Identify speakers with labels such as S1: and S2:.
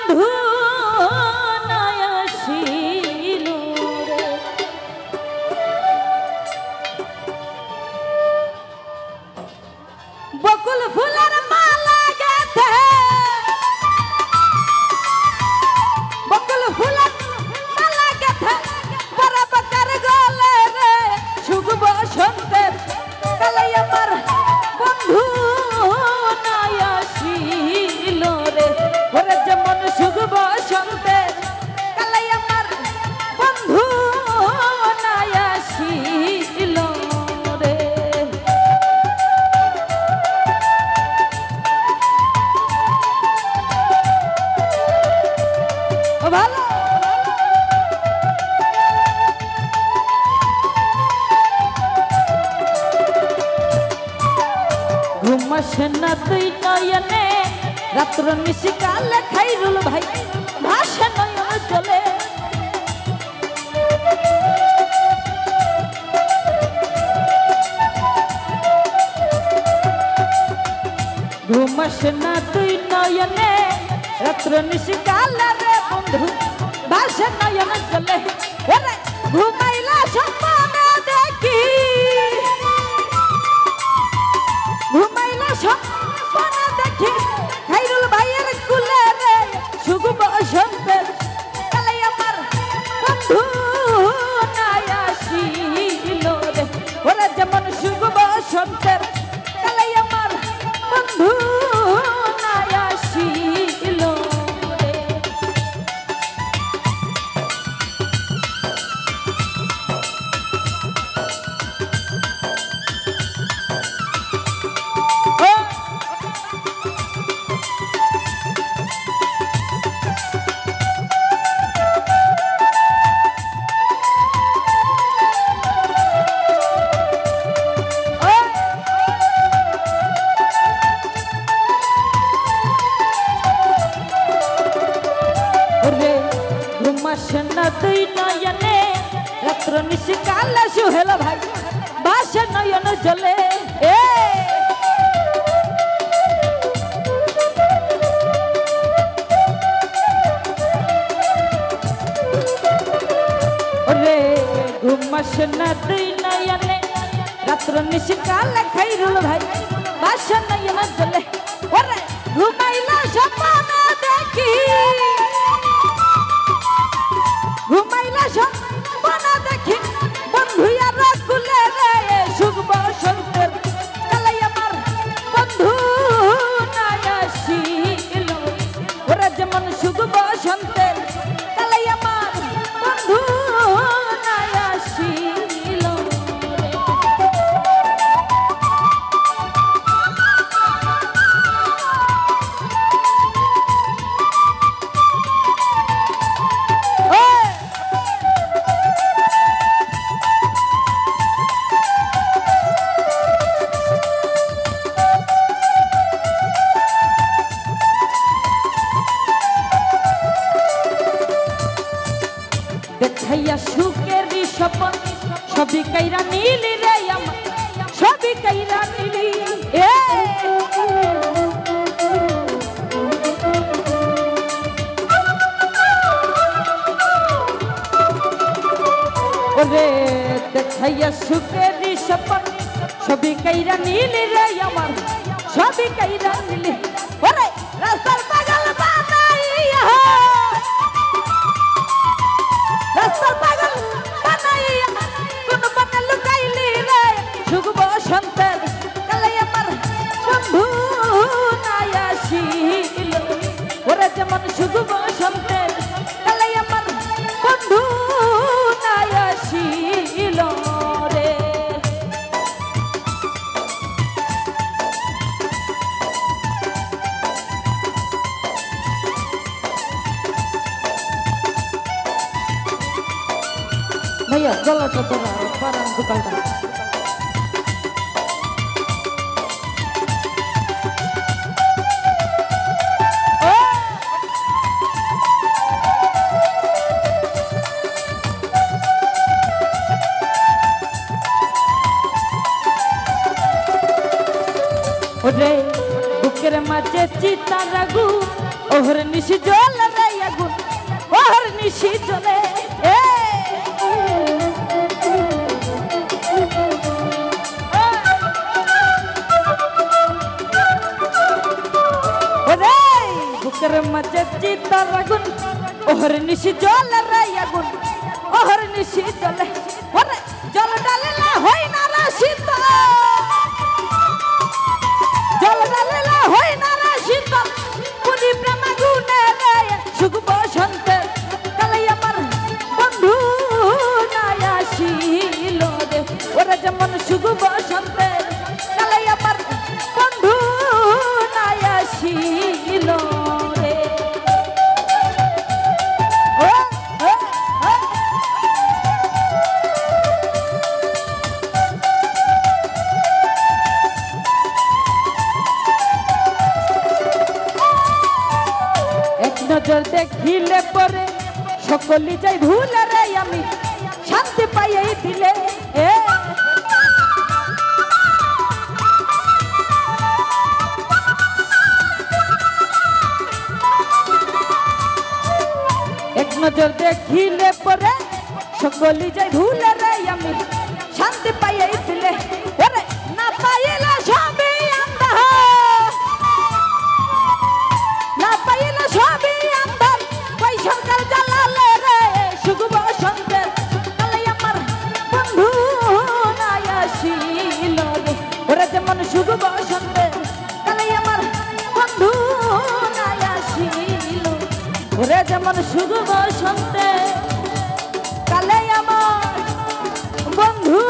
S1: বন্ধু নাই আসিল রে। বকুল ফুলের মালা গেথে বকুল ফুলের মালা গেথে পরাবতার গলে রে সুখ বসন্তের কালাই আমার বন্ধু নাই আসিল রে। ওরে যেমন সুখ বসন্তের কালাই আমার বন্ধু নাই আসিল রে। ভালো ঘুম আসে না তুই নয়নে রাত্র নিশিকালে খাইরুল ভাই ভাসে নয়ন চলে। ঘুম আসে না তুই নয়নে রাত্র নিশিকালে রে বন্ধু ভাসে নয়ন চলে। ওরে ঘুমাইলা স্বপ্নে দেখি ঘুমাইলা স্বপ্নে দেখি খাইরুল ভাইয়ের কুলে রে সুখ বসন্তের কালাই আমার বন্ধু নাই আসিল রে। ওরে যেমন সুখ বসন্তের কালাই আমার বন্ধু নাই আসিল রে। ঘুমাসনা তুই নয়নে রাত্র নিশিকালে সুহেল ভাই ভাসে নয়ন জলে। রে ঘুমাসনা তুই নয়নে রাত্র নিশিকালে খাইরুল ভাই ভাসে নয়ন জলে। ওরে ঘুমাইলা স্বপ্নে দেখি ঘুমাইলা স্বপ্নে দেখি বন্ধু আর কুলে রে সুখ বসন্তের কালাই আমার বন্ধু নাই আসিল। ওরা যেমন সুখ বসন্তের কালাই আমার বন্ধু নাই আসিল রে। দেখাইয়া সুখের স্বপন সবই কাইরা নীলি রে আমার সবই কাইরা নীলি। ওরে দেখাইয়া সুখের স্বপন সবই কাইরা নীলি রে আমার সবই কাইরা নীলি। ওরে রাস্তার পাগল বানাইয়া রাস্তার পাগল বানাইয়া কোন বানে লুকাইলি রে সুখ বসন্তের কালাই আমার বন্ধু নাই আসিল। ওরে যেমন সুখ বসন্তের কালাই আমার বন্ধু নাই আসিল রে। भैया गलत पारान दुकालटा ओरे बुकेर माঝে চিতা রাগু ওহর নিশি জল রে নিশি চলে বুকের মাঝে চিতার আগুন ওহর নিশি জলে রে আগুন ওহর নিশি জলে ওরে জল ডালিলে হই না রে শীতল জল ডালিলে হই না রে শীতল পুরি প্রেম আগুনে রে সুখ বসন্তে কালে আমার বন্ধু নাই আসিল রে ওরে যেমন সুখ বসন্তে কালে আমার বন্ধু নাই আসিল নজর দেখিলে পরে সকলি যাই ভুলে রে আমি শান্তি পাইয়াই দিলে এক নজর দেখিলে পরে সকলি যাই ভুলে রে আমি শান্তি পাইয়াই দিলে ওরে না পাইলে সবই আন্ধা না পাইলে সবই আন্ধার ওই সরকার জ্বালালে রে সুখ বসন্তের কালে আমার বন্ধু নাই আসিল রে ওরে যেমন সুখ বসন্তের কালে আমার বন্ধু নাই আসিল ওরে যেমন সুখ বসন্তের কালে আমার বন্ধু